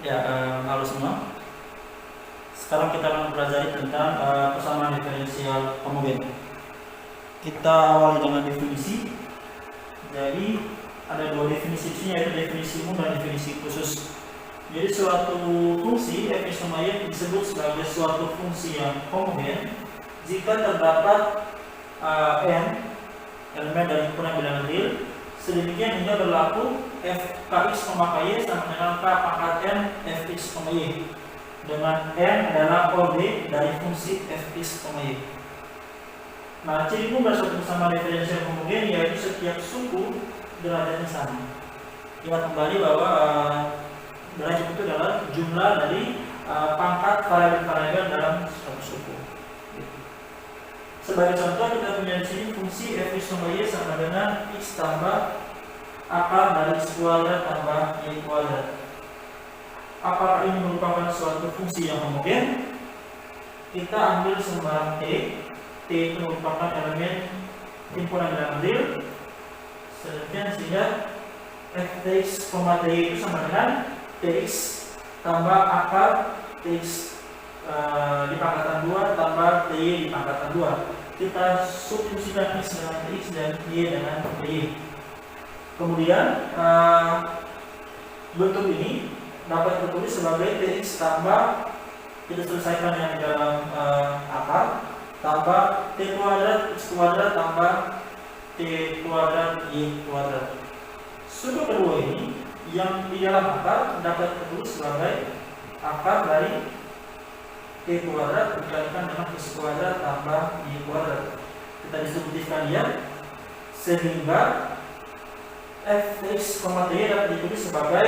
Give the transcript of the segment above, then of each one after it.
Ya, halo semua. Sekarang kita akan mempelajari tentang persamaan diferensial homogen. Kita awali dengan definisi. Jadi ada dua definisi di sini, yaitu definisi umum dan definisi khusus. Jadi suatu fungsi f sama y disebut sebagai suatu fungsi yang homogen jika terdapat n elemen dari himpunan bilangan real, sedemikian hingga berlaku fkx, ky sama dengan k pangkat n fx, y, dengan n adalah order dari fungsi fx, y. Nah, ciri umum dari suatu persamaan diferensial homogen yaitu setiap suku derajatnya sama. Ingat kembali bahwa derajat itu adalah jumlah dari pangkat variabel-variabel dalam suatu suku. Sebagai contoh, kita punya di sini fungsi fx, y sama dengan x tambah akar dari x kuadrat tambah y kuadrat. Apakah ini merupakan suatu fungsi yang homogen? Kita ambil sembarang t itu merupakan elemen himpunan bilangan real, sehingga fx, ty itu sama dengan tx tambah akar tx di pangkatan 2 tambah ty di pangkatan 2. Kita substitusikan x dengan tx dan y dengan ty. Kemudian bentuk ini dapat ditulis sebagai tx tambah, kita selesaikan yang di dalam akar, tambah t kuadrat x kuadrat tambah t kuadrat y kuadrat. Suku kedua ini yang di dalam akar dapat ditulis sebagai akar dari t kuadrat dikalikan dengan x kuadrat tambah y kuadrat. Kita distributifkan dia sehingga fx, ty dapat ditulis sebagai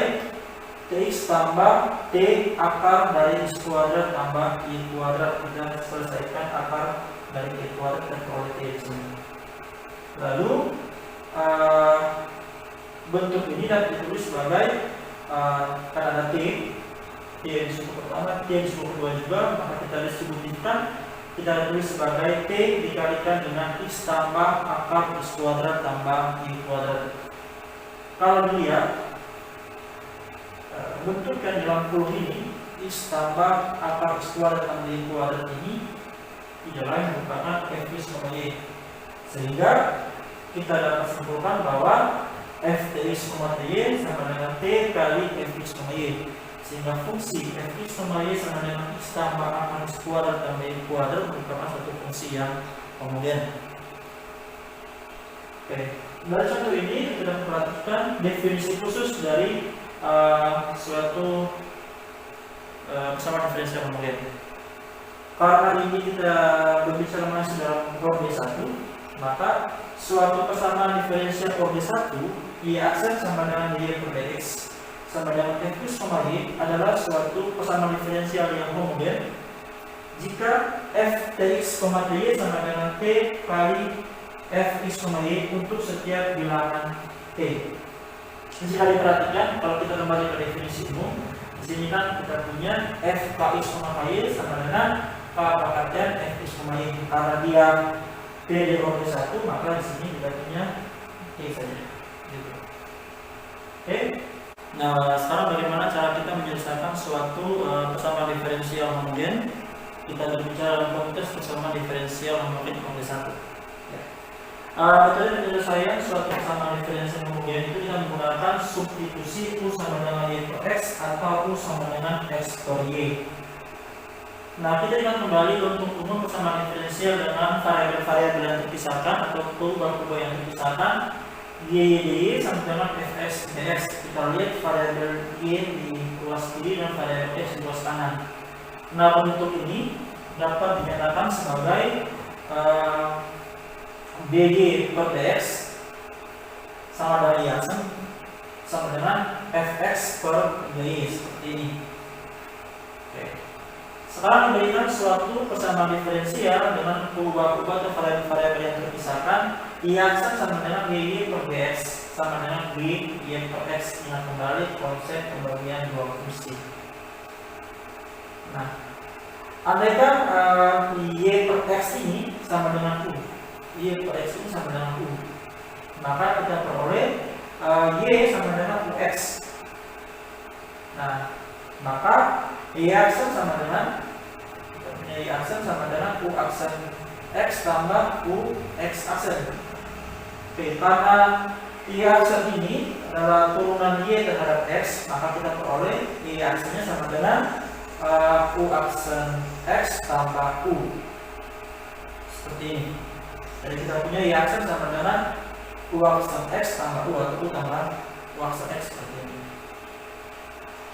tx tambah t akar dari x kuadrat tambah y kuadrat. Kita selesaikan akar dari t kuadrat dan peroleh t di sini. Lalu bentuk ini dapat ditulis sebagai kan ada t di suku pertama, t di suku kedua juga, maka kita distributifkan, kita tulis sebagai t dikalikan dengan x tambah akar x kuadrat tambah y kuadrat. Kalau dilihat bentuk yang di dalam kurung ini, x tambah akar x kuadrat tambah y kuadrat ini tidak lain merupakan fx, y. Sehingga kita dapat simpulkan bahwa ftx, ty sama dengan t kali fx, y. Sehingga fungsi fx, y sama dengan x tambah akar x kuadrat tambah y kuadrat merupakan satu fungsi yang homogen. Oke. Dari contoh ini kita perhatikan definisi khusus dari suatu persamaan diferensial homogen. Karena ini kita berbicara masih dalam orde 1, maka suatu persamaan diferensial orde 1 y aksen sama dengan y per dx sama dengan fx, y adalah suatu persamaan diferensial yang homogen jika ftx, ty sama dengan t kali fx, y untuk setiap bilangan t. Jika diperhatikan, kalau kita kembali ke definisi umum, di sini kan kita punya fkx, y sama dengan k pangkat n fx, y. Karena dia t di orde 1, maka di sini kita punya t saja. Gitu. Oke. Nah, sekarang bagaimana cara kita menyelesaikan suatu persamaan diferensial homogen? Kita berbicara dalam konteks persamaan diferensial homogen orde 1. Metode penyelesaian suatu persamaan diferensial homogen itu kita menggunakan substitusi u sama dengan y per x atau u sama dengan x per y. Nah, kita ingat kembali untuk umum persamaan diferensial dengan variabel-variabel yang terpisahkan atau kubah-kubah yang terpisahkan, y sama dengan fx dx. Kita lihat variabel y di ruas kiri dan variabel x di ruas kanan. Nah, bentuk ini dapat dinyatakan sebagai dy per dx sama dengan y aksen sama dengan fx per y seperti ini. Oke. Sekarang memberikan suatu persamaan diferensial dengan kubah-kubah atau variabel yang terpisahkan, y aksen sama dengan dy per dx sama dengan y per x. Ingat kembali konsep pembagian dua fungsi. Nah, andaikan y per x ini sama dengan u, y per x ini sama dengan u, maka kita peroleh y sama dengan ux. Nah, Maka Y aksen sama dengan Y aksen sama dengan U aksen X tambah U X aksen. Oke, karena Y aksen ini adalah turunan Y terhadap X, maka kita peroleh Y aksennya sama dengan U aksen X tambah U. Seperti ini. Jadi kita punya Y aksen sama dengan U aksen X tambah U atau U tambah U aksen X seperti ini.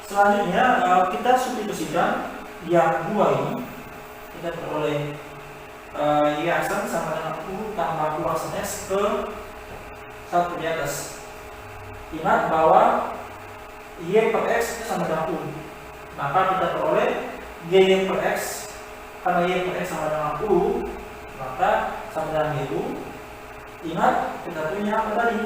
Selanjutnya kita substitusikan yang dua ini, kita peroleh Y aksen sama dengan U tambah U aksen X ke satu di atas. Ingat bahwa Y per X itu sama dengan U, maka kita peroleh Y per X. Karena Y per X sama dengan U, maka sama dengan U. Ingat kita punya apa tadi?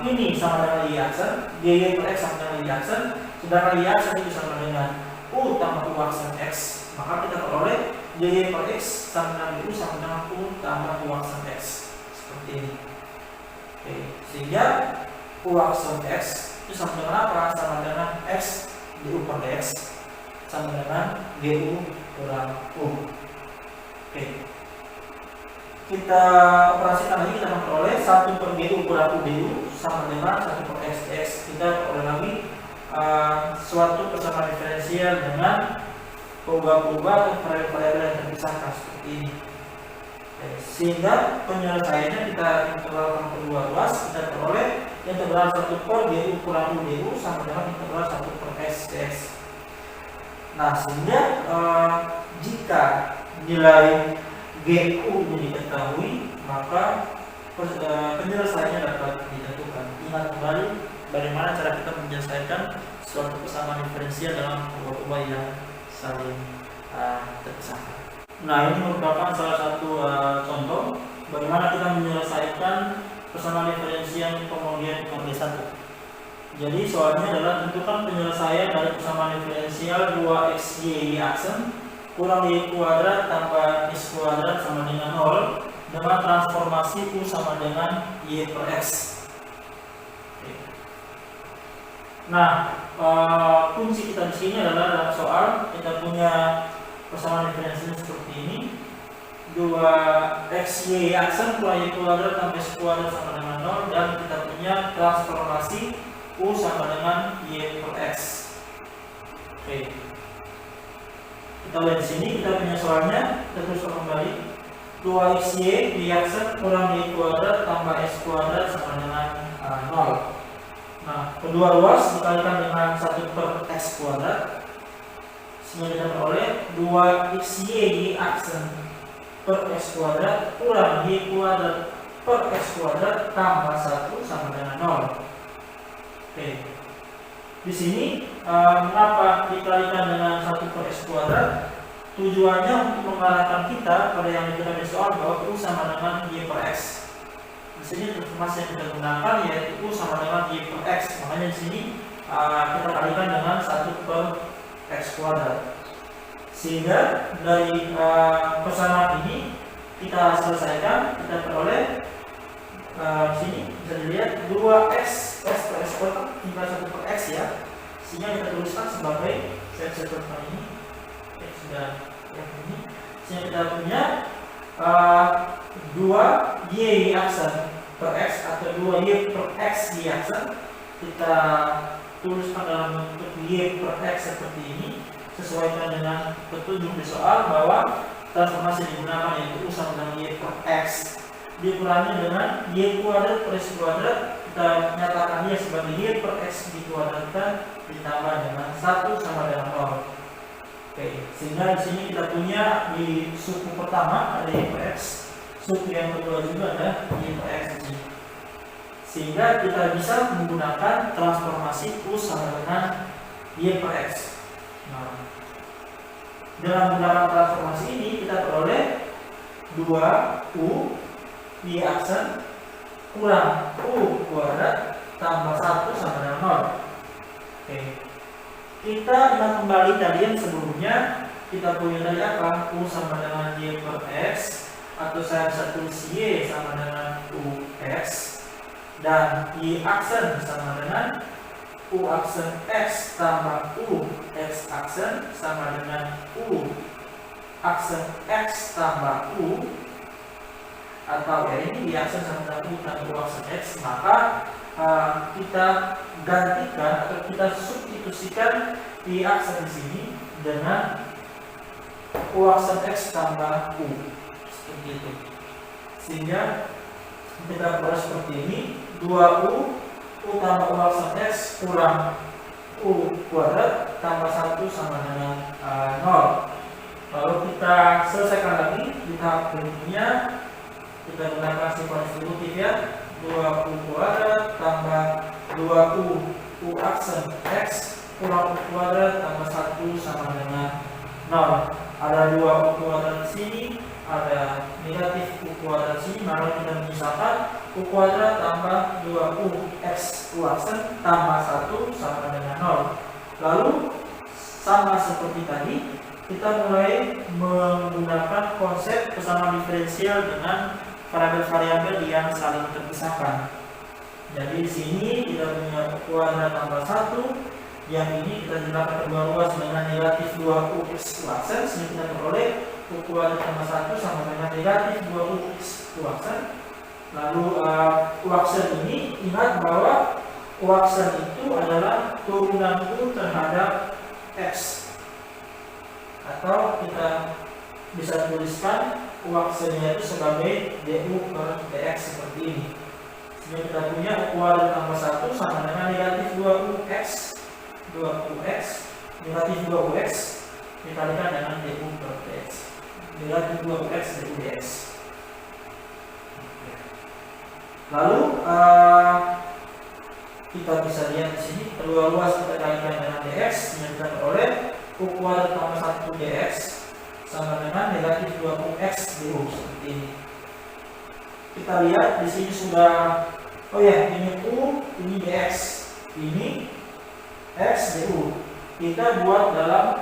Ini sama dengan Y aksen, Y per X sama dengan Y aksen, sedangkan Y aksen itu sama dengan U tambah U aksen X, maka kita peroleh Y per X sama dengan U sama dengan U tambah U aksen X. Seperti ini. Oke, sehingga U aksen X itu sama dengan apa? Sama dengan X du per X sama dengan GU kurang U. Oke, kita operasikan lagi, kita memperoleh 1 per GU kurang U du sama dengan 1 per X dx. Kita peroleh lagi suatu persamaan diferensial dengan perubahan-perubahan atau variabel yang terpisahkan seperti ini. Sehingga penyelesaiannya kita integralkan kedua ruas, kita peroleh integral 1 per GU kurang U du sama dengan integral 1 per X dx. Nah, sehingga jika nilai GU ini diketahui, maka penyelesaiannya dapat ditentukan. Ingat kembali bagaimana cara kita menyelesaikan suatu persamaan diferensial dalam perubahan yang saling terpisahkan. Nah, ini merupakan salah satu contoh bagaimana kita menyelesaikan persamaan diferensial kemudian kode 1. Jadi soalnya adalah tentukan penyelesaian dari persamaan diferensial 2xy aksen kurang y kuadrat tambah x kuadrat sama dengan 0 dengan transformasi U sama dengan y per x. Nah, fungsi kita di sini adalah dalam soal kita punya persamaan diferensial seperti ini, 2xy aksen kurang y kuadrat tambah x kuadrat sama dengan 0, dan kita punya transformasi U sama dengan y per x. Oke, kita lihat di sini, kita punya soalnya, kita tuliskan kembali 2xy y aksen kurang y kuadrat tambah x kuadrat sama dengan 0. Nah, kedua ruas dikalikan dengan 1 per x kuadrat, sehingga kita peroleh 2xy aksen per x kuadrat kurang y kuadrat per x kuadrat tambah 1 sama dengan 0. Oke, di sini mengapa dikalikan dengan 1 per x kuadrat? Tujuannya untuk mengarahkan kita pada yang ditentukan di soal bahwa U sama dengan y per x. Di sini transformasi yang kita gunakan yaitu U sama dengan y per x. Makanya di sini kita kalikan dengan 1 per x kuadrat. Sehingga dari persamaan ini kita selesaikan, kita peroleh sini bisa dilihat 2x per x kuadrat tinggal 1 per x ya. Sehingga kita tuliskan sebagai seperti ini. Oke, sudah ini. Sehingga kita punya 2y aksen per x atau 2y per x y aksen. Kita tuliskan dalam bentuk y per x seperti ini, sesuaikan dengan petunjuk di soal bahwa transformasi digunakan yaitu U sama dengan y per x dikurangi dengan y kuadrat per x kuadrat. Kita nyatakan y sebagai y per x dikuadratkan ditambah dengan 1 sama dengan 0. Oke, sehingga di sini kita punya di suku pertama ada y per x, suku yang kedua juga ada y per x ini. Sehingga kita bisa menggunakan transformasi U sama dengan y per x. Nah, dengan menggunakan transformasi ini kita peroleh 2U y aksen kurang U kuadrat tambah 1 sama dengan 0. Oke, kita ingat kembali tadi yang sebelumnya kita punya tadi apa? U sama dengan y per x, atau saya bisa tulis y sama dengan ux, dan y aksen sama dengan U aksen X tambah U X aksen sama dengan U aksen X tambah U, atau ya ini di aksen sama dengan U tambah U aksen X, maka kita gantikan atau kita substitusikan di aksen di sini dengan U aksen X tambah U, seperti itu. Sehingga kita buat seperti ini, 2U tambah U aksen X kurang U kuadrat tambah 1 sama dengan 0. Lalu kita selesaikan lagi di tahap berikutnya, kita gunakan sifat distributif ya, 2U kuadrat tambah 2U U aksen X kurang U kuadrat tambah 1 sama dengan 0. Ada 2U kuadrat di sini, ada negatif U kuadrat sini, maka kita memisahkan U kuadrat tambah 2U X U aksen tambah 1 sama dengan 0. Lalu sama seperti tadi, kita mulai menggunakan konsep persamaan diferensial dengan variabel-variabel yang saling terpisahkan. Jadi di sini kita punya U kuadrat tambah 1, yang ini kita jelaskan perluas dengan negatif 2U X U aksen, sehingga kita peroleh U kuadrat tambah 1 sama dengan negatif 2U X U aksen. Lalu U aksen ini, ingat bahwa U aksen itu adalah turunan U terhadap X, atau kita bisa tuliskan U aksennya itu sebagai DU per DX seperti ini. Sehingga kita punya U kuadrat tambah 1 sama dengan negatif 2UX negatif 2UX dikalikan dengan DU per DX, negatif 2UX DU DX. Lalu kita bisa lihat di sini kedua ruas kita kalikan dengan DX, yang kita peroleh U kuadrat tambah 1 DX sama dengan negatif 2UX DU seperti ini. Kita lihat di sini sudah, oh ya, ini U, ini DX, ini X DU. Kita buat dalam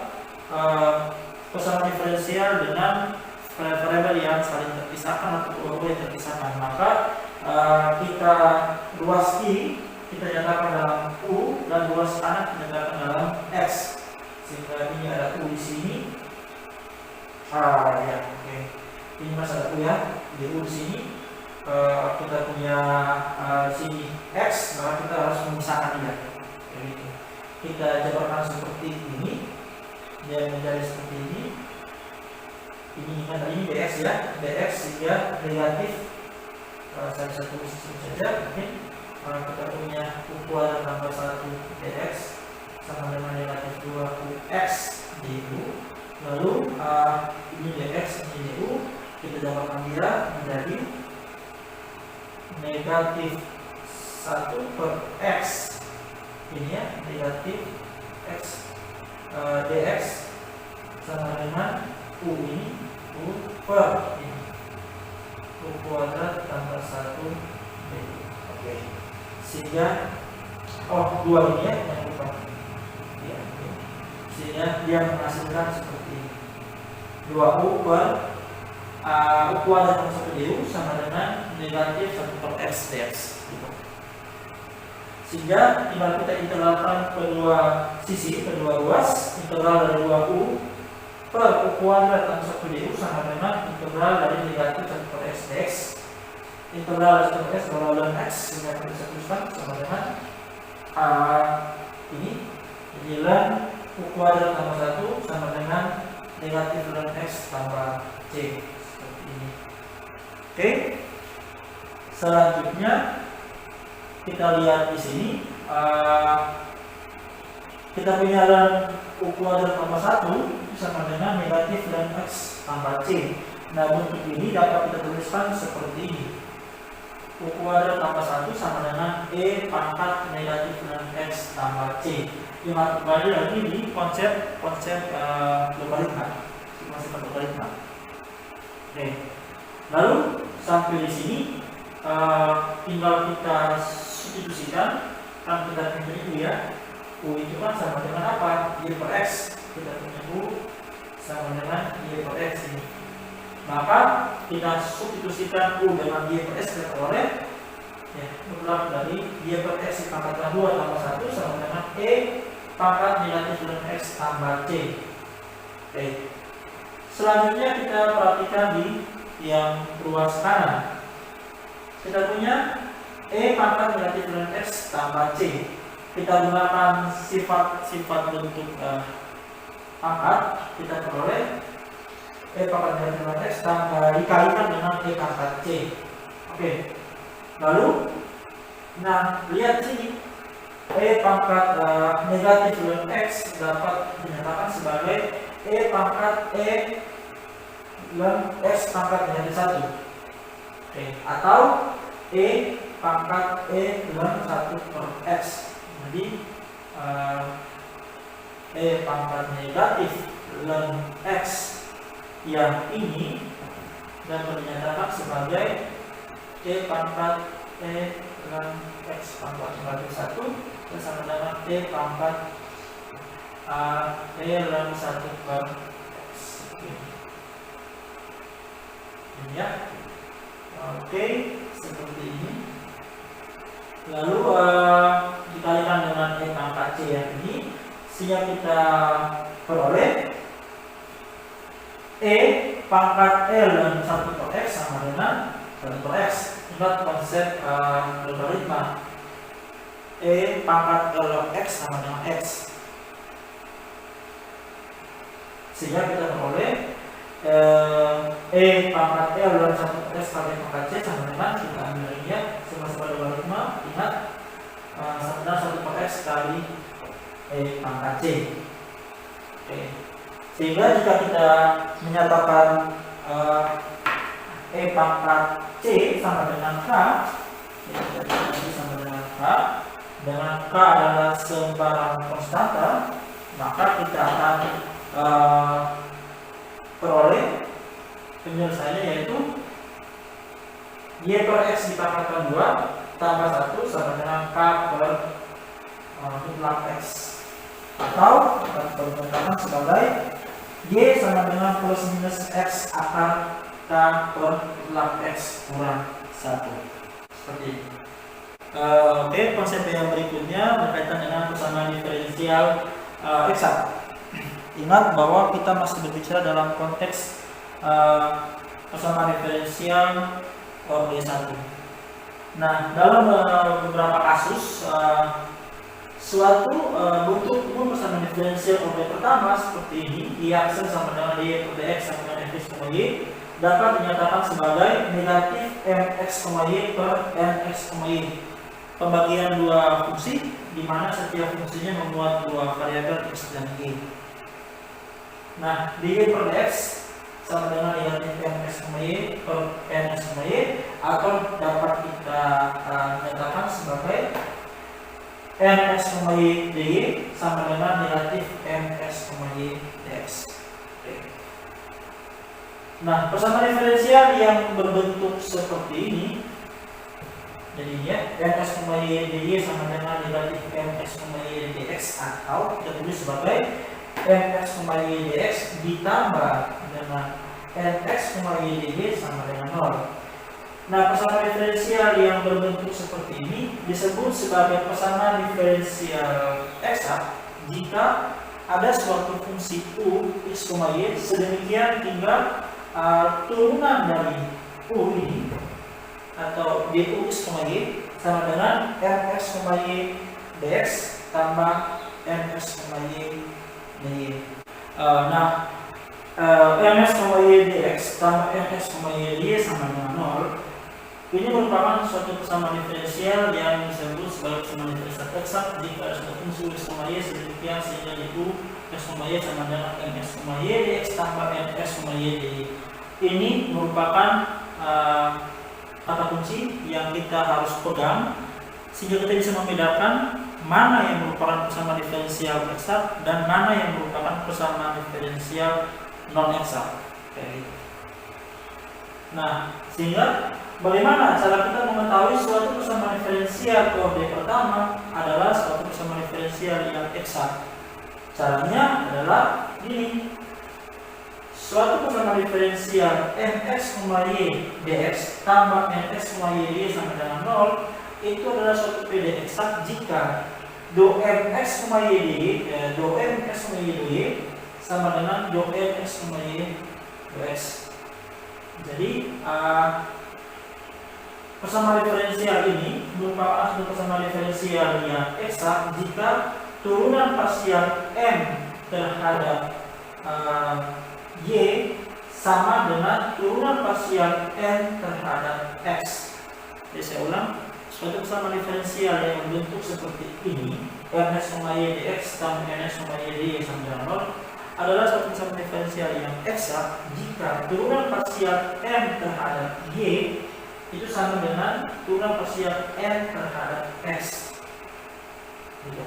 persamaan diferensial dengan variabel yang saling terpisahkan atau variabel yang terpisahkan. Maka kita ruas I kita nyatakan dalam U dan ruas anak kita nyatakan dalam X. Sehingga ini ada U di sini. Ya, oke. Ini masih ada U ya, DU di sini. Kita punya sini X, maka kita harus memisahkan dia. Jadi kita jabarkan seperti ini, dia menjadi seperti ini. Ini ingat ini DX ya, DX sehingga negatif. Saya bisa tulis saja mungkin. Kita punya U kuadrat tambah 1 DX sama dengan negatif 2UX DU. Lalu ini DX, ini DU, kita jabarkan dia menjadi negatif 1 per X, ini ya, negatif X DX sama dengan U ini, U per ini, U kuadrat tambah 1 DU. Oke. Sehingga dua ini ya yang lupa ya, sehingga dia menghasilkan seperti ini, 2U per U kuadrat tambah 1 DU sama dengan negatif 1 per X dx gitu. Sehingga tinggal kita integralkan kedua sisi, kedua ruas, integral dari 2U per U kuadrat tambah 1 DU sama dengan integral dari negatif 1 per X dx. Integral dari 1 per X berlalu dengan X, sehingga kita bisa tuliskan sama dengan ini jadilah U kuadrat tambah 1 sama dengan negatif ln X tambah C seperti ini. Oke. Selanjutnya kita lihat di sini kita punya ln U kuadrat tambah 1 sama dengan negatif ln X tambah C. Nah, bentuk ini dapat kita tuliskan seperti ini. U kuadrat tambah 1 sama dengan E pangkat negatif ln X tambah C. Ingat kembali lagi di konsep logaritma, sifat logaritma. Oke. Lalu sampai di sini tinggal kita substitusikan, kan kita punya itu ya. U itu kan sama dengan apa? Y per X. Kita punya U sama dengan Y per X ini. Maka kita substitusikan U dengan Y per X kita peroleh Ya, mutlak dari y per x dipangkat 2 tambah 1 sama dengan e pangkat negatif ln x tambah c. Oke. Selanjutnya kita perhatikan di yang ruas kanan. Kita punya e pangkat negatif ln x tambah c. Kita gunakan sifat bentuk pangkat, kita peroleh e pangkat negatif ln x tambah dikalikan dengan e pangkat c. Oke. Lalu, nah lihat sini, e pangkat negatif ln x dapat dinyatakan sebagai e pangkat e ln x pangkat negatif 1. Oke. Atau e pangkat e ln 1 per x. Jadi e pangkat negatif ln x yang ini dapat dinyatakan sebagai e pangkat e ln x pangkat negatif 1 bersama dengan e pangkat e ln 1 per x. Ini ya. Oke, seperti ini. Lalu dikalikan dengan e pangkat c yang ini, sehingga kita peroleh e pangkat e ln 1 per x sama dengan 1 per x. Ingat konsep logaritma, e pangkat e ln x sama dengan x, sehingga kita peroleh e pangkat e ln 1 per x kali pangkat c sama dengan, kita ambil ini ya, sama-sama logaritma, ingat sama dengan 1 per x kali e pangkat c. Oke. Sehingga jika kita menyatakan e pangkat c sama dengan k, ya, sama dengan k, dengan k adalah sembarang konstanta, maka kita akan peroleh penyelesaiannya yaitu y per x dipangkat 2 tambah 1 sama dengan k per mutlak x, atau akan dinyatakan sebagai y sama dengan plus minus x akar k per mutlak x kurang 1. Seperti ini. Oke, konsep yang berikutnya berkaitan dengan persamaan diferensial eksak. Ingat bahwa kita masih berbicara dalam konteks persamaan diferensial orde 1. Nah, dalam beberapa kasus suatu bentuk umum persamaan diferensial orde pertama seperti ini, y aksen sama dengan y per dx sama dengan fx, y dapat dinyatakan sebagai negatif mx, y per nx, y. Pembagian dua fungsi di mana setiap fungsinya memuat dua variabel x dan y. Nah, dy per dx sama dengan negatif mx, y per nx, y, atau dapat kita nyatakan sebagai nx, y dy sama dengan negatif mx, y dx. Nah, persamaan diferensial yang berbentuk seperti ini, jadinya nx, y dy sama dengan negatif mx, y dx, atau kita tulis sebagai mx, y dx ditambah dengan nx, y dy sama dengan 0. Nah, persamaan diferensial yang berbentuk seperti ini disebut sebagai persamaan diferensial eksak jika ada suatu fungsi u x, y sedemikian hingga turunan dari u ini atau du x, y sama dengan mx, y dx tambah mx, y dy. Nah, mx, y dx tambah mx, y dy sama dengan 0. Ini merupakan suatu persamaan diferensial yang disebut sebagai persamaan diferensial eksak jika ada suatu fungsi u x, y sedemikian sehingga u x, y sama dengan mx, y dx tambah mx, y dy. Ini merupakan kata kunci yang kita harus pegang sehingga kita bisa membedakan mana yang merupakan persamaan diferensial eksak dan mana yang merupakan persamaan diferensial non eksak. Nah, sehingga bagaimana cara kita mengetahui suatu persamaan diferensial orde pertama adalah suatu persamaan diferensial yang eksak? Caranya adalah ini. Suatu persamaan diferensial mx, y dx tambah mx, y dy sama dengan 0 itu adalah suatu PD eksak jika do mx, y do y sama dengan do mx, y do x. Jadi persamaan diferensial ini merupakan suatu persamaan diferensial yang eksak jika turunan parsial m terhadap y sama dengan turunan parsial n terhadap x. Jadi saya ulang, suatu persamaan diferensial yang berbentuk seperti ini, mx, y dx tambah nx, y dy sama dengan 0, adalah suatu persamaan diferensial yang eksak jika turunan parsial m terhadap y itu sama dengan turunan parsial n terhadap x. Gitu.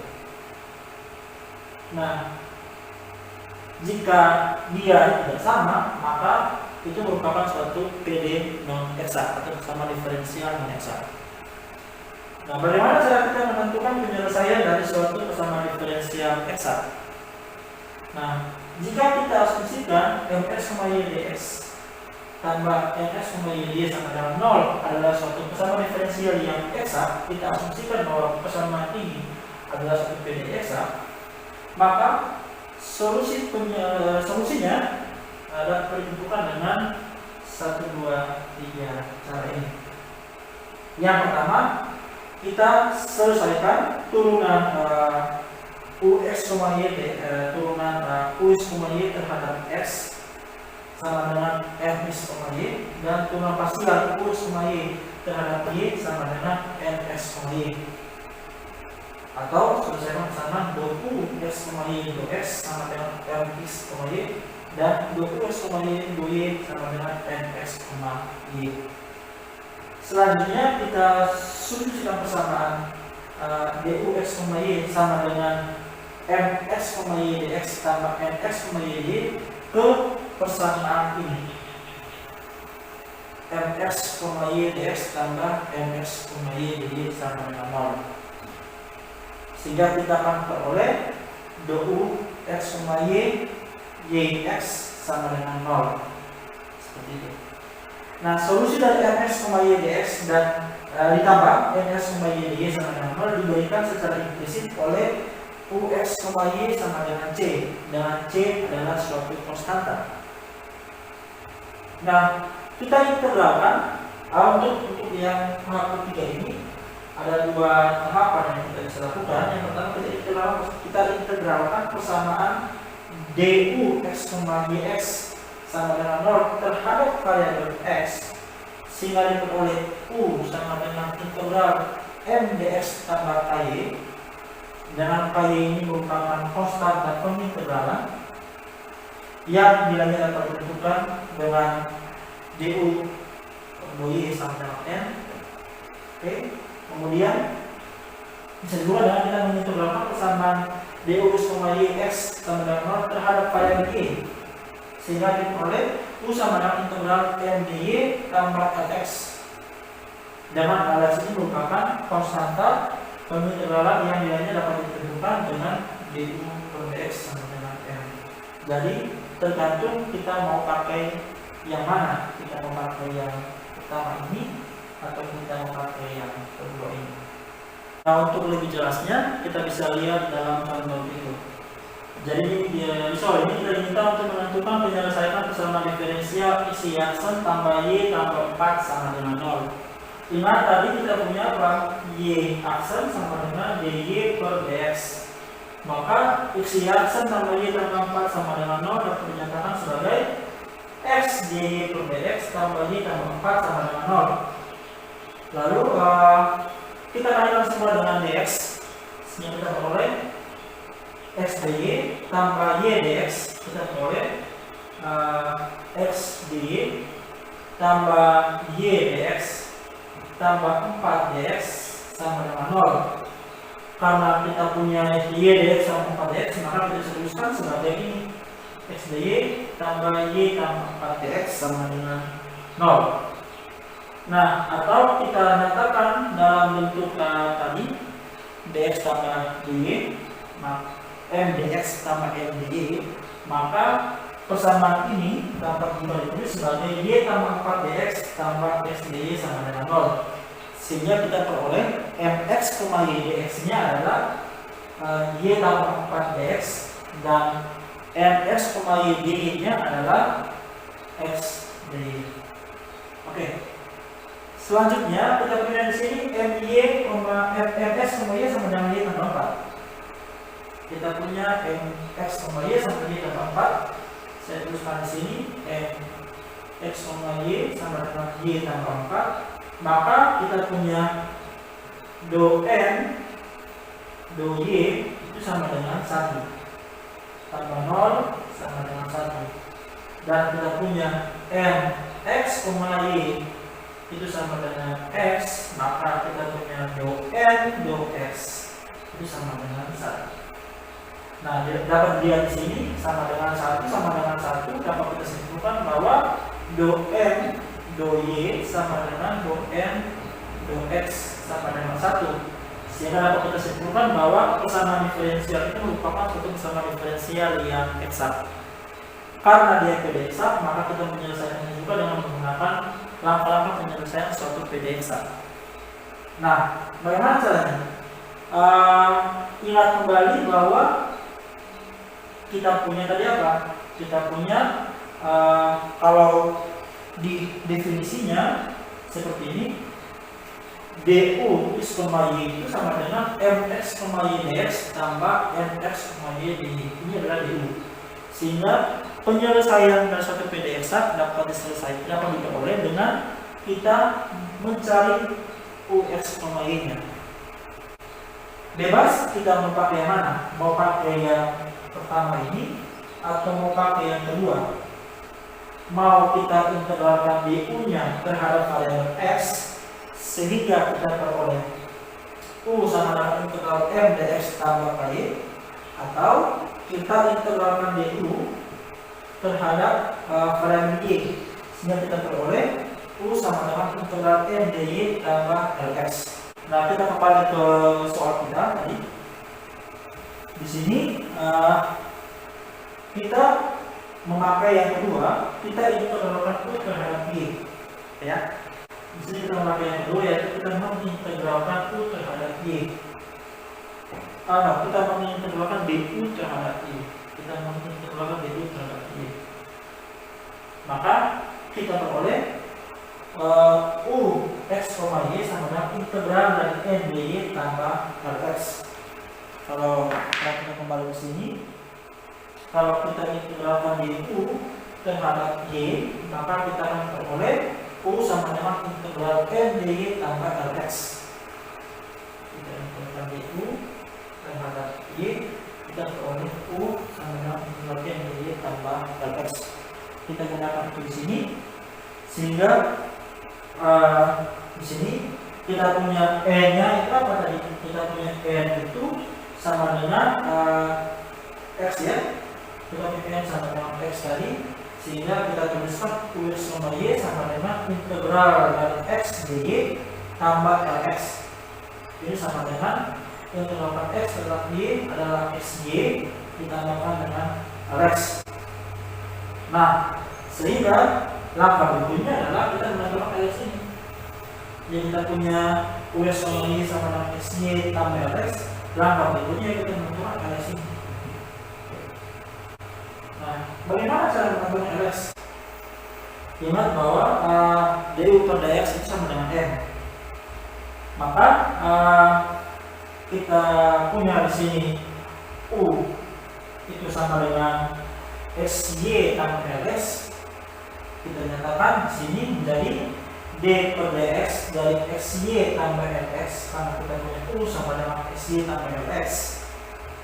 Nah, jika dia tidak sama, maka itu merupakan suatu PD non eksak atau persamaan diferensial non eksak. Nah, bagaimana cara kita menentukan penyelesaian dari suatu persamaan diferensial eksak? Nah, jika kita asumsikan mx, y dx tambah nx, y dy sama dengan 0 adalah suatu persamaan diferensial yang eksak, kita asumsikan bahwa persamaan ini adalah suatu PD eksak, maka solusinya dapat ditentukan dengan 1, 2, 3 cara ini. Yang pertama, kita selesaikan turunan ux, y turunan ux, y terhadap x sama dengan fx, y, dan turunan parsial ux, y terhadap y sama dengan nx, y. Atau selesaikan persamaan do ux, y do x sama dengan fx, y, dan do ux, y do y sama dengan nx, y. Selanjutnya kita substitusikan persamaan dux, y sama dengan mx, y dx tambah nx, y dy ke persamaan ini, mx, y dx tambah mx, y dy sama dengan 0, sehingga kita akan peroleh do ux, y dx sama dengan 0 seperti itu. Nah, solusi dari mx, y dx dan ditambah mx, y dy sama dengan 0 diberikan secara implisit oleh ux, y sama dengan c, dengan c adalah suatu konstanta. Nah, kita integralkan untuk yang tahap ketiga ini ada 2 tahapan yang kita bisa lakukan. Yang pertama, kita integralkan persamaan dux, dx sama dengan 0 terhadap variabel x, sehingga diperoleh u sama dengan integral m dx tambah ky, dengan ky ini merupakan konstanta pengintegralan yang nilainya dapat ditentukan dengan du y sama dengan n. Oke. Kemudian bisa juga dengan kita mengintegralkan persamaan dux, y x sama dengan 0 terhadap variabel y, sehingga diperoleh u sama dengan integral m dy tambah lx. Dengan lx ini merupakan konstanta pengintegralan yang nilainya dapat ditentukan dengan du per dx sama dengan m. Jadi tergantung kita mau pakai yang mana, kita mau pakai yang pertama ini atau kita mau pakai yang kedua ini. Nah, untuk lebih jelasnya kita bisa lihat dalam contoh itu. Jadi ini kita diminta untuk menentukan penyelesaian persamaan diferensial x Yaksen tambah y tambah 4 sama dengan 0. Ingat tadi kita punya apa? Y aksen sama dengan dy per dx. Maka x Yaksen tambah y tambah 4 sama dengan 0 dapat dinyatakan sebagai x dy per dx tambah y tambah 4 sama dengan 0. Lalu kita kalikan semua dengan dx, sehingga kita peroleh x dy tambah y dx, kita peroleh x dy tambah y dx tambah 4 dx sama dengan 0. Karena kita punya y dx sama 4 dx, maka kita bisa tuliskan sebagai ini, x dy tambah y tambah 4 dx sama dengan 0. Nah, atau kita nyatakan dalam bentuk tadi dx tambah dy, m dx tambah m dy, maka persamaan ini dapat juga ditulis sebagai y tambah 4 dx tambah x dy sama dengan 0. sehingga kita peroleh mx, y dx nya adalah y tambah 4dx dan mx, y dy nya adalah x dy. Oke. Selanjutnya kita punya di sini mx, y sama dengan y tambah 4. Kita punya mx, y sama y tambah 4. Saya tuliskan di sini mx, y sama dengan y tambah 4. Maka kita punya do n, do y itu sama dengan 1 tambah 0 sama dengan 1. Dan kita punya mx, y itu sama dengan x, maka kita punya do n, do x itu sama dengan 1. Nah, dapat dilihat di sini sama dengan 1 dapat kita simpulkan bahwa do n, do y sama dengan do n, do x sama dengan 1. Sehingga dapat kita simpulkan bahwa persamaan diferensial itu merupakan suatu persamaan diferensial yang eksak. Karena dia PD eksak, maka kita menyelesaikannya juga dengan menggunakan langkah-langkah penyelesaian suatu PD eksak. Nah, bagaimana caranya? Ingat kembali bahwa kita punya tadi apa? Kita punya kalau di definisinya seperti ini, du is y itu sama dengan mx, y dx tambah mx, y dy. Ini adalah du. Sehingga penyelesaian dari suatu PD eksak dapat diperoleh dengan kita mencari ux, y nya. Bebas kita mau pakai yang mana? Mau pakai yang pertama ini atau mau pakai yang kedua? Mau kita integralkan du nya terhadap variabel x sehingga kita peroleh u sama dengan integral m dx tambah ky, atau kita integralkan du terhadap variabel y sehingga kita peroleh u sama dengan integral m dy tambah lx. Nah, kita kembali ke soal kita tadi. Di sini kita memakai yang kedua, kita integralkan u terhadap y, ya. Di sini kita memakai yang kedua, yaitu kita mengintegralkan u terhadap y. Kita mengintegralkan du terhadap y. Kita mengintegralkan du terhadap y. Maka kita peroleh u x, y sama dengan integral dari n dy tambah lx. Kalau kita kembali ke sini, kalau kita integralkan du terhadap y, maka kita akan peroleh u sama dengan integral n dy tambah lx. Kita integralkan du terhadap y, kita peroleh u sama dengan integral n dy tambah lx. Kita gunakan itu di sini, sehingga di sini kita punya n-nya itu apa tadi? Kita punya n itu sama dengan x, ya. Kita punya n sama dengan x tadi, sehingga kita tuliskan u sama y sama dengan integral dari x dy tambah lx. Ini sama dengan integral x terhadap y adalah xy ditambahkan dengan lx. Nah, sehingga langkah berikutnya adalah kita menentukan lx ini. Jadi kita punya u sama y sama dengan xy tambah lx. Langkah berikutnya kita menentukan lx ini. Nah, bagaimana cara menentukan lx? Ingat bahwa du per dx itu sama dengan m. Maka kita punya di sini u itu sama dengan xy tambah lx. Kita nyatakan di sini menjadi d per dx dari xy tambah lx, karena kita punya u sama dengan xy tambah lx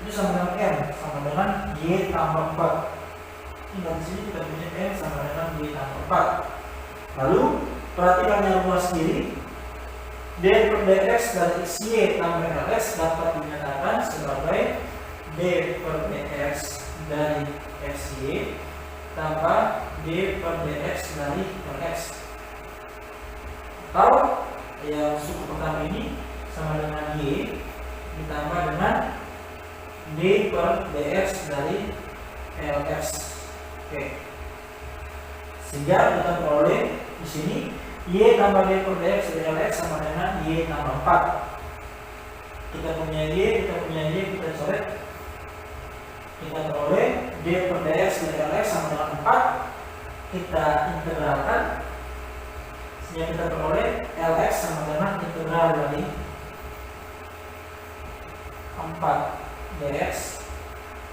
itu sama dengan m sama dengan y tambah 4. Tinggal di sini kita punya m sama dengan y tambah 4. Lalu perhatikan yang luas sendiri, d per dx dari xy tambah lx dapat dinyatakan sebagai d per dx dari xy tambah d per dx dari lx. Atau yang suku pertama ini sama dengan y ditambah dengan d per dx dari lx. Oke. Sehingga kita peroleh di sini Y tambah D per dx lx sama dengan Y tambah 4. Kita punya Y, kita coret. Kita peroleh D per dx lx sama dengan 4. Kita integralkan, sehingga kita peroleh lx sama dengan integral dari 4 dx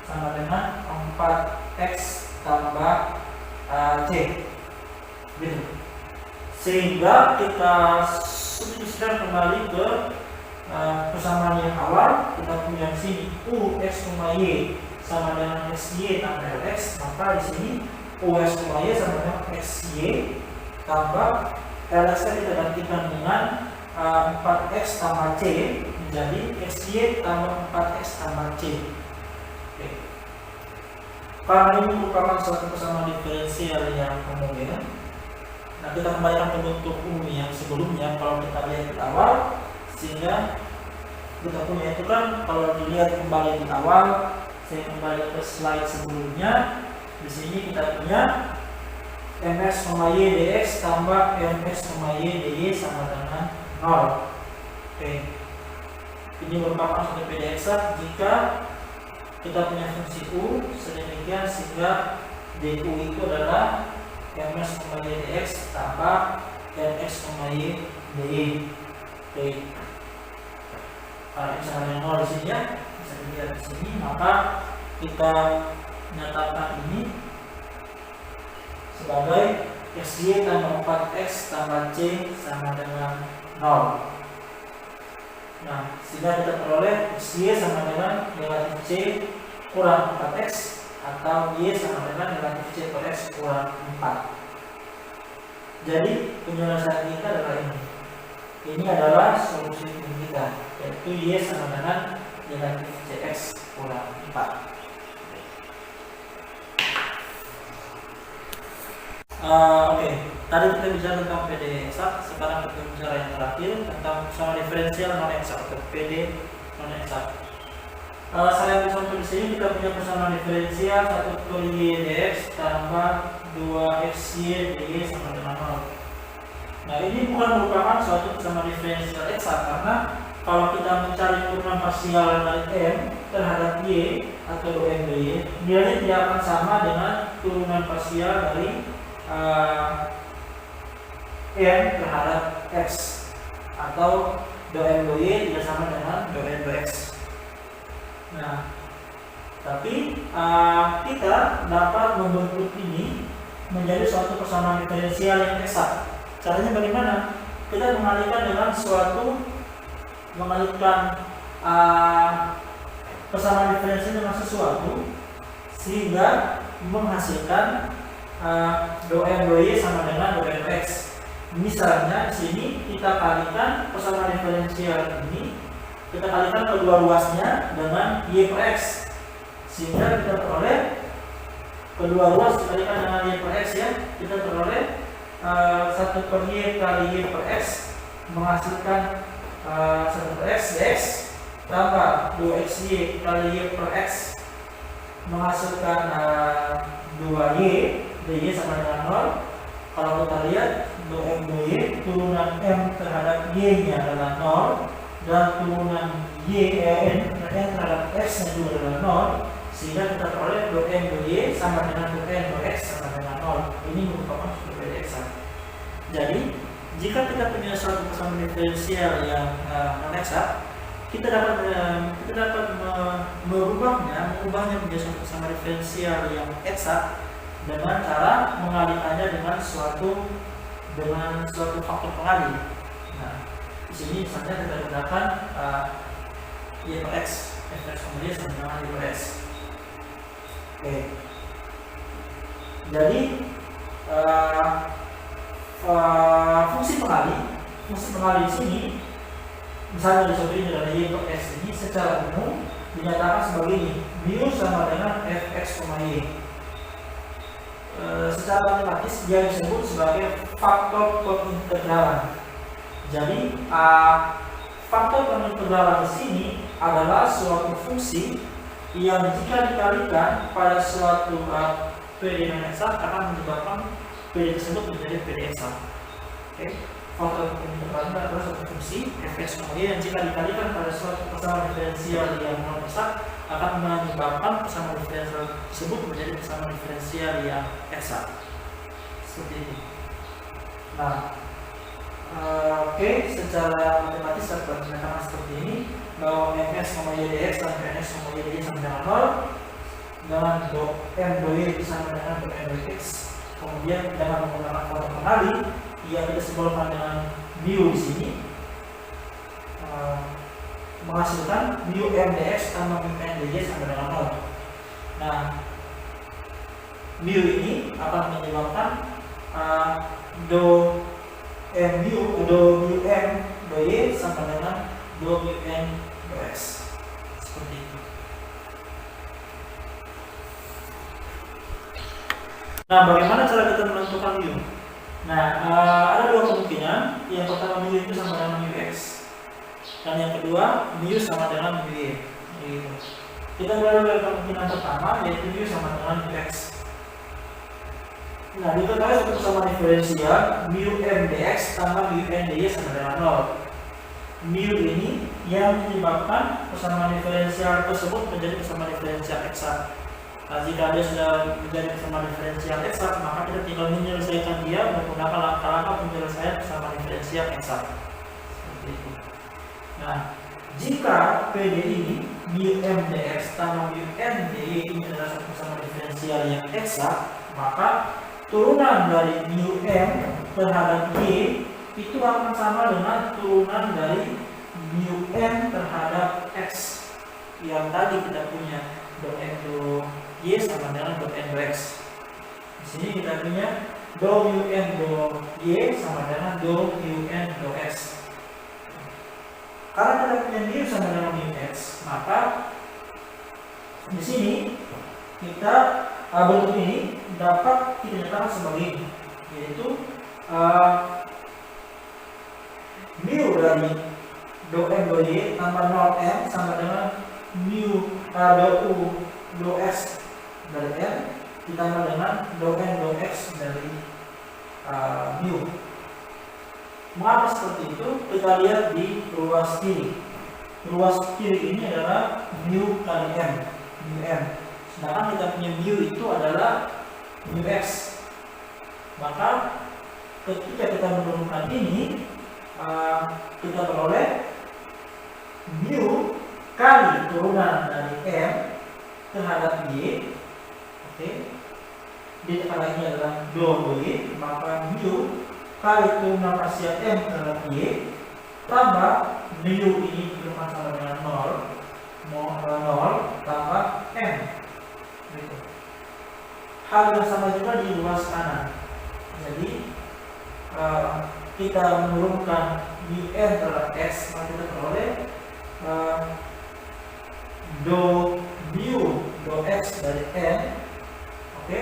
sama dengan 4x tambah c, gitu. Sehingga kita substitusikan kembali ke persamaan yang awal. Kita punya di sini ux, y sama dengan xy tambah lx, maka di sini ux, y sama dengan xy tambah lx kita gantikan dengan 4x tambah c menjadi xy tambah 4x tambah c. Oke. Karena ini merupakan suatu persamaan diferensial yang homogen, nah kita kembalikan ke bentuk umum yang sebelumnya kalau kita lihat di awal, sehingga kita punya itu kan kalau dilihat kembali di awal, saya kembali ke slide sebelumnya. Di sini kita punya mx, y dx tambah mx, y dy sama dengan 0. Oke. Ini merupakan suatu PD eksak jika kita punya fungsi u sedemikian sehingga du itu adalah mx, y dx tambah mx, y dy. Oke. Kalau misalnya 0 di sini ya, bisa dilihat di sini, maka kita nyatakan ini sebagai xy tambah 4x tambah c sama dengan 0. Nah, sehingga kita peroleh xy sama dengan negatif c kurang 4x atau y sama dengan negatif c per x kurang 4. Jadi penjelasan kita adalah ini. Ini adalah solusi kita, yaitu y sama dengan negatif cx kurang 4. Oke. Tadi kita bicara tentang PD eksak, sekarang kita bicara yang terakhir tentang persamaan diferensial non eksak atau PD non eksak. Saya bisa di sini kita punya persamaan diferensial 1 per y dx tambah 2xy dy sama dengan 0. Nah, ini bukan merupakan suatu persamaan diferensial eksak, karena kalau kita mencari turunan parsial dari m terhadap y atau m dy, nilainya tidak akan sama dengan turunan parsial dari m terhadap x atau m y tidak sama dengan m x. Nah, tapi kita dapat membentuk ini menjadi suatu persamaan diferensial yang eksak. Caranya bagaimana? Kita mengalihkan persamaan diferensial dengan sesuatu sehingga menghasilkan m sama dengan m x. Misalnya di sini kita kalikan persamaan diferensial ini, kita kalikan kedua ruasnya dengan y per x, sehingga kita peroleh kedua ruas dikalikan dengan y per x ya, kita peroleh 1 per y kali y per x menghasilkan 1 per x dx tambah 2xy kali y per x menghasilkan 2y dy sama dengan 0. Kalau kita lihat m dy, turunan m terhadap y nya adalah 0 dan turunan n terhadap x nya juga adalah 0, sehingga kita peroleh m dy sama dengan m x sama dengan 0. Ini merupakan suatu PD eksak. Jadi jika kita punya suatu persamaan diferensial yang non eksak, kita dapat mengubahnya menjadi suatu persamaan diferensial yang eksak dengan cara mengalihkannya dengan suatu faktor pengalih. Nah, di sini misalnya kita gunakan y per x, f(x) y sama dengan y per x. Oke. Jadi fungsi pengalih di sini, misalnya dicontohin dari y per x ini secara umum dinyatakan sebagai ini, mu sama dengan f(x, y). Secara matematis dia disebut sebagai faktor pengintegralan. Jadi faktor pengintegralan di sini adalah suatu fungsi yang jika dikalikan pada suatu PD non eksak akan menyebabkan PD tersebut menjadi PD eksak. Oke, faktor independen adalah suatu fungsi fx, yang jika dikalikan pada suatu persamaan diferensial yang non eksak akan menyebabkan persamaan diferensial tersebut menjadi persamaan diferensial yang eksak. Seperti ini. Nah, oke, secara matematis dapat menyatakan seperti ini bahwa fx, y dx dan fx, y dy sama dengan 0 dengan m y sama dengan m dx. Kemudian dengan menggunakan faktor pengali yang kita simbolkan dengan mu di sini menghasilkan mu m dx tambah mu n dy sama dengan 0. Nah, mu ini akan menyebabkan do m do y sama dengan do mu n do x. Seperti itu. Nah, bagaimana cara kita menentukan mu? Nah, ada dua kemungkinan. Yang pertama, mu itu sama dengan mu x, dan yang kedua, mu sama dengan mu y. Gitu. Kita mulai dari kemungkinan pertama, yaitu mu sama dengan mu x. Nah, diketahui suatu persamaan diferensial mu m dx tambah mu n dy sama dengan 0. Mu ini yang menyebabkan persamaan diferensial tersebut menjadi persamaan diferensial eksak. Nah, jika dia sudah menjadi persamaan diferensial eksak, maka kita tinggal menyelesaikan dia menggunakan langkah-langkah penyelesaian persamaan diferensial eksak. Seperti itu. Nah, jika PD ini mu m dx tambah mu n dy ini adalah satu persamaan diferensial yang eksak, maka turunan dari mu m terhadap y itu akan sama dengan turunan dari mu m terhadap x yang tadi kita punya do m do y sama dengan do n do x. Di sini kita punya do mu n do y sama dengan do mu n do x. Karena kita punya mu sama dengan mu x, maka di sini kita bentuk ini dapat kita nyatakan sebagai ini, yaitu mu dari do m do y tambah 0m sama dengan mu do u do x dari m ditambah dengan do n do x dari mu. Mengapa seperti itu? Kita lihat di ruas kiri. Ruas kiri ini adalah mu kali m, mu m. Sedangkan kita punya mu itu adalah mu x. Maka ketika kita menurunkan ini, kita peroleh mu kali turunan dari m terhadap y. Oke. Di tengah ini adalah do y, maka mu kali turunan rahasia m terhadap y tambah mu ini diturunan sama dengan 0 tambah m. Gitu. Hal yang sama juga di ruas kanan. Jadi kita menurunkan mu n terhadap x, maka kita peroleh do mu do x dari n, oke,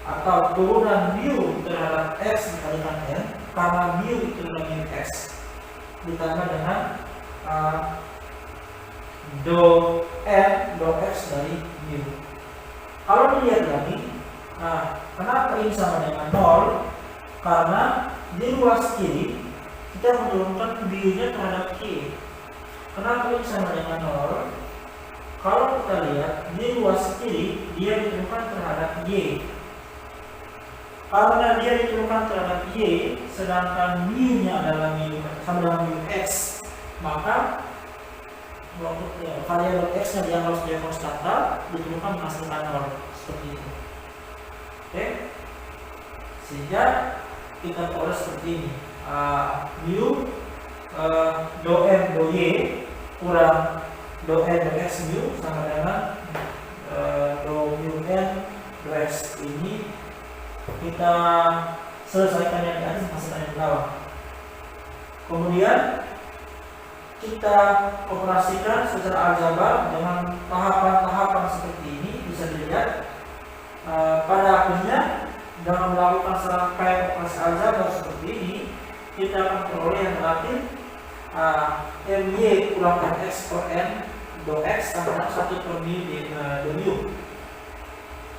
atau turunan mu terhadap x dikalikan n, karena mu itu adalah mu x, ditambah dengan do n do x dari mu. Kalau dilihat lagi, kenapa ini sama dengan 0? Karena di ruas kiri kita menurunkan mu-nya terhadap k. Kenapa ini sama dengan 0? Kalau kita lihat di ruas kiri dia diturunkan terhadap y. Karena dia diturunkan terhadap y, sedangkan mu-nya adalah mu sama dengan mu x, maka variabel x-nya dianggap sebagai konstanta, diturunkan menghasilkan 0. Seperti itu. Oke. Sehingga kita peroleh seperti ini. Mu do m do y kurang do n do x mu sama dengan do mu n do x. Ini kita selesaikan yang di atas, hasilkan yang di bawah. Kemudian kita operasikan secara aljabar dengan tahapan-tahapan seperti ini. Bisa dilihat pada akhirnya dengan melakukan serangkaian operasi aljabar seperti ini, kita akan peroleh yang terakhir my kurang mx per n do x sama dengan 1 per mu do mu.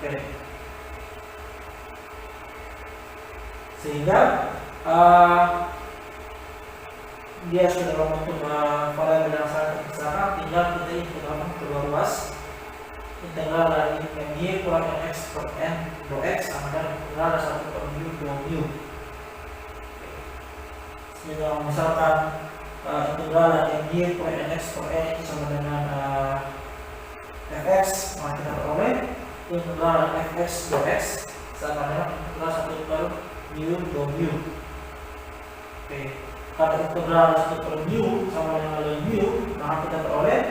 Oke. Sehingga dia sudah dalam bentuk variabel yang sangat terpisahkan, tinggal kita integralkan kedua ruas. Integral dari MY kurang NX per N dou X sama dengan integral dari 1 per mu dou mu. Jadi misalkan integral dari MY kurang NX per N itu sama dengan Fx, maka kita peroleh integral dari Fx dou X sama dengan integral 1 per mu dou mu. Oke, kalau integral 1 per mu sama dengan ln mu, maka kita peroleh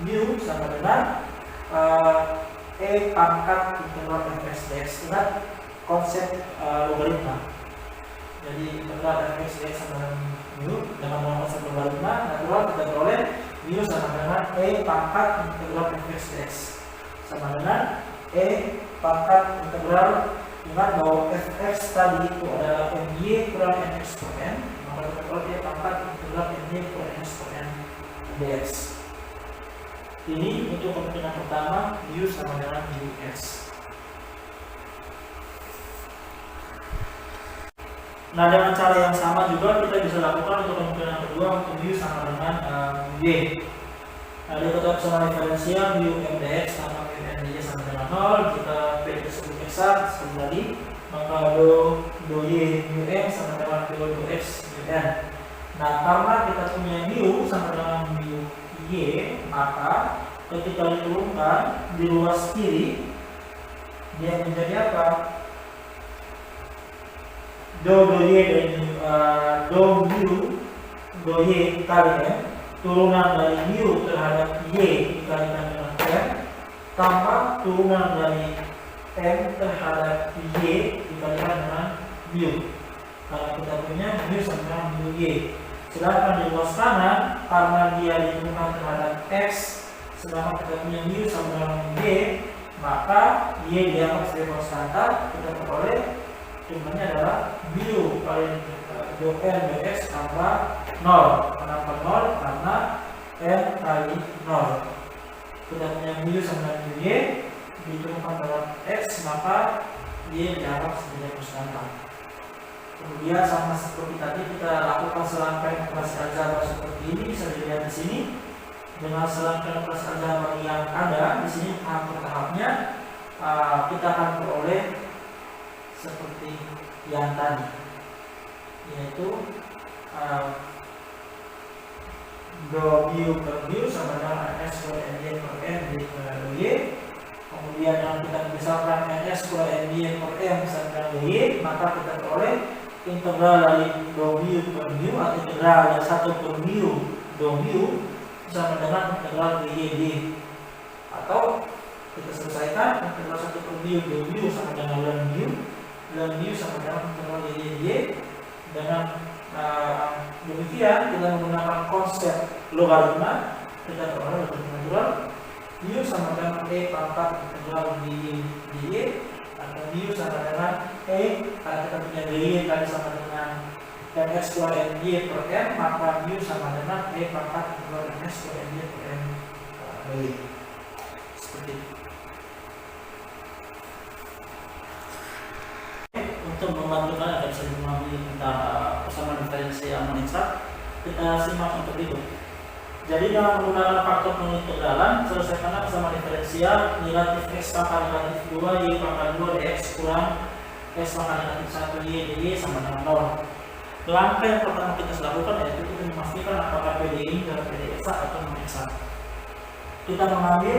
mu sama dengan E pangkat integral Fx dx. Ingat konsep logaritma. Jadi integral Fx dx sama dengan mu dengan konsep logaritma natural, kita peroleh mu sama dengan E pangkat integral Fx dx sama dengan E pangkat integral. Ingat bahwa Fx tadi itu adalah My kurang Nx per N, maka kita peroleh E pangkat integral My kurang Nx per N dx. Ini untuk kemungkinan pertama mu sama dengan ux. Nah, dengan cara yang sama juga kita bisa lakukan untuk kemungkinan kedua untuk mu sama dengan y. Nah, dia tetap sama diferensial mu m dx sama mu n dx sama dengan 0. Jika p tersebut eksak seperti tadi, maka do y mu m sama dengan do x mu n. Nah, karena kita punya mu sama dengan mu y, maka ketika diturunkan di ruas kiri dia menjadi apa? Do y dan do y kali m, turunan dari mu terhadap y dikalikan dengan m, tambah turunan dari m terhadap y dikalikan dengan mu. Kalau kita punya mu sama dengan mu y. Sedangkan di ruas kanan, karena dia diturunkan terhadap x, sedangkan kita punya mu sama dengan y, maka y dianggap sebagai konstanta. Kita peroleh jumlahnya adalah mu kali do n dx tambah 0. Kenapa 0? Karena n kali 0. Kita punya mu sama dengan y diturunkan terhadap x, maka y dianggap sebagai konstanta. Kemudian sama seperti tadi kita lakukan serangkaian operasi aljabar seperti ini, bisa dilihat di sini. Dengan serangkaian operasi aljabar yang ada di sini tahap per tahapnya, kita akan peroleh seperti yang tadi, yaitu do mu per mu sama dengan ns kurang ny per m dikali do y. Kemudian yang kita misalkan ns kurang ny per m sama dengan do y, maka kita peroleh integral dari do mu per mu atau integral yang 1 per mu do mu sama dengan integral dy d. Atau kita selesaikan integral 1 per mu do mu sama dengan ln mu sama dengan integral dy dy. Dengan demikian kita menggunakan konsep logaritma, kita peroleh integral mu sama dengan e pangkat integral dy dy, atau mu sama dengan e, karena kita punya dy tadi sama dengan nx kurang ny per m, maka mu sama dengan e pangkat integral nx kurang ny per m dy. Seperti itu. Untuk membantu kalian agar bisa memahami tentang persamaan diferensial yang menginstak, kita simak untuk itu. Jadi dengan menggunakan faktor pengintegralan, selesaikanlah persamaan diferensial negatif x pangkat negatif 2 y pangkat 2 dx kurang x pangkat negatif 1 y dy sama dengan 0. Langkah yang pertama kita lakukan yaitu kita memastikan apakah PDI ini adalah PDI eksak atau non eksak. Kita mengambil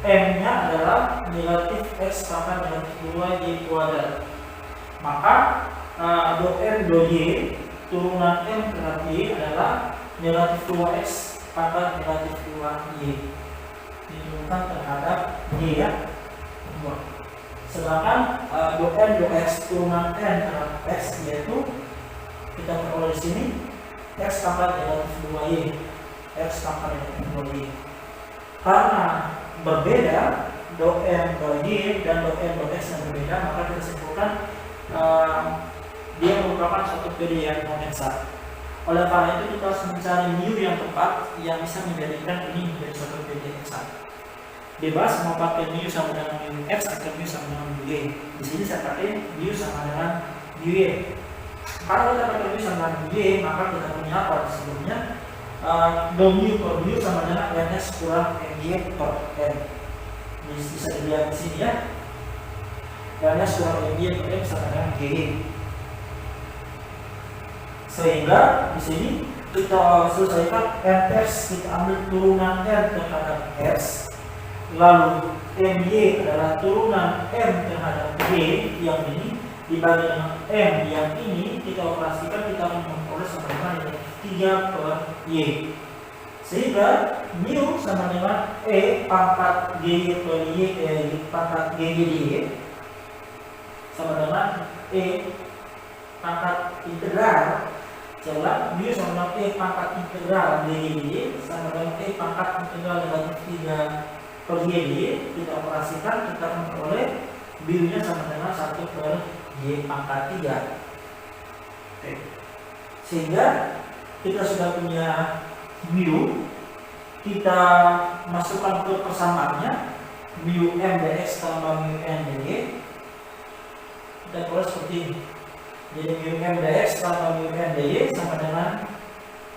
m-nya adalah negatif x pangkat negatif 2 y kuadrat. Maka do m do y turunan m terhadap y adalah negatif 2x pangkat negatif 2y diturunkan terhadap y ya. Sedangkan do n do x turunan n terhadap x yaitu kita peroleh di sini x pangkat negatif 2y, x pangkat negatif 2y. Karena berbeda do n do y dan do n do x yang berbeda, maka kita simpulkan dia merupakan suatu PD yang non eksak. Oleh karena itu kita harus mencari mu yang tepat yang bisa menjadikan ini menjadi suatu PD eksak. Bebas mau pakai mu sama dengan mu x atau mu sama dengan mu y. Di sini saya pakai mu sama dengan mu y. Kalau kita pakai mu sama y, maka kita punya apa sebelumnya? Do mu per mu sama dengan ns kurang my per n. Bisa dilihat di sini ya. ns kurang my per n sama dengan g. Sehingga di sini kita selesaikan ns, kita ambil turunan n terhadap s, lalu my adalah turunan m terhadap g yang ini dibagi dengan m yang ini, kita operasikan, kita akan memperoleh sama dengan 3 per y, sehingga mu sama dengan e pangkat g per y pangkat g y sama dengan e pangkat integral. Jelas, mu sama dengan e pangkat integral d sama dengan e pangkat integral negatif 3 per y. Kita operasikan, kita memperoleh mu-nya sama dengan 1 per y pangkat 3. Oke. Sehingga kita sudah punya mu, kita masukkan ke persamaannya, mu m dx tambah mu n dy. Kita peroleh seperti ini. Jadi mu m dx tambah mu n dy sama dengan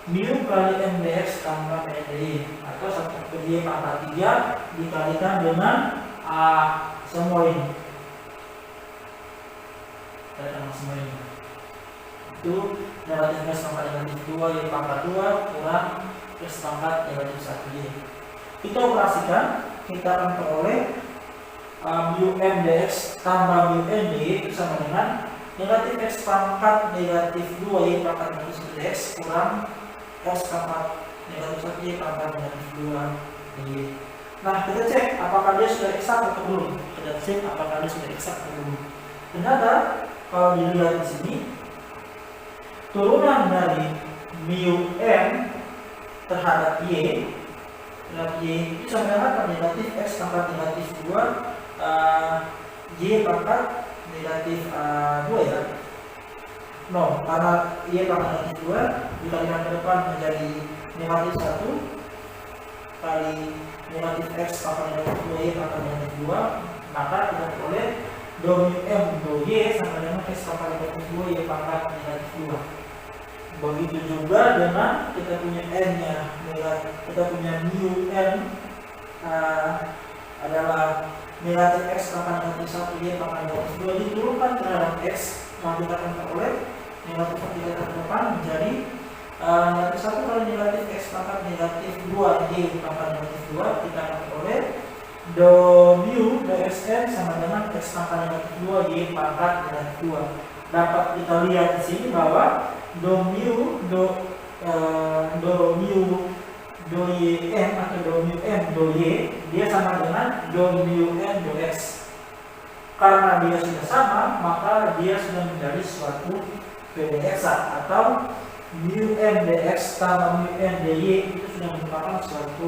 mu kali m dx tambah n dy, atau 1 per y pangkat 3 dikalikan dengan semua ini. Kalikan semua ini. Itu negatif x pangkat negatif 2 y pangkat 2 kurang x pangkat negatif 1 y. Kita operasikan, kita akan peroleh mu m dx tambah mu n dy sama dengan negatif x pangkat negatif 2 y pangkat negatif 1 dx kurang x pangkat negatif 1 y pangkat negatif 2 y. Nah, kita cek apakah dia sudah eksak atau belum. Kita cek apakah dia sudah eksak atau belum. Ternyata kalau dilihat di sini, turunan dari mu m terhadap y itu sama dengan negatif x pangkat negatif 2 y pangkat negatif 2 ya. No, karena y pangkat negatif 2 dikalikan ke depan menjadi negatif 1 kali negatif x pangkat negatif 2 y pangkat negatif 2, maka kita peroleh do mu m do y sama dengan x pangkat negatif 2 y pangkat negatif 2. Begitu juga dengan kita punya n nya, kita punya mu n adalah negatif x pangkat negatif 1 y pangkat negatif 2 diturunkan terhadap x, maka kita akan peroleh negatif 1 kita ke depan menjadi negatif 1 kali negatif x pangkat negatif 2 y pangkat negatif 2, kita akan peroleh do mu do xn sama dengan x pangkat negatif 2 y pangkat negatif 2. Dapat kita lihat di sini bahwa do mu do y m atau do mu m do y dia sama dengan do mu n do x. Karena dia sudah sama, maka dia sudah menjadi suatu PDX atau mu m dx tambah mu n dy itu sudah merupakan suatu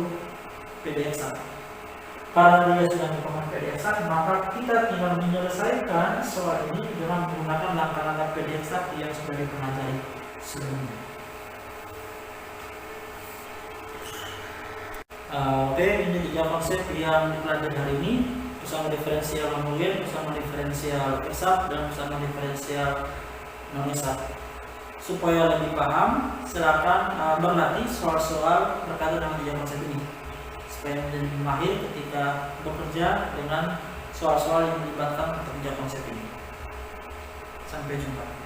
PDX. Karena dia sudah merupakan PDX, maka kita tinggal menyelesaikan soal ini dengan menggunakan langkah-langkah PDX yang sudah dipelajari sebelumnya. Oke, ini 3 konsep yang dipelajari hari ini, bersama diferensial non-boolean, bersama diferensial eksak, dan bersama diferensial non-eksak. Supaya lebih paham, silakan berlatih soal-soal berkaitan dengan 3 konsep ini, supaya menjadi mahir ketika bekerja dengan soal-soal yang melibatkan ketiga konsep ini. Sampai jumpa.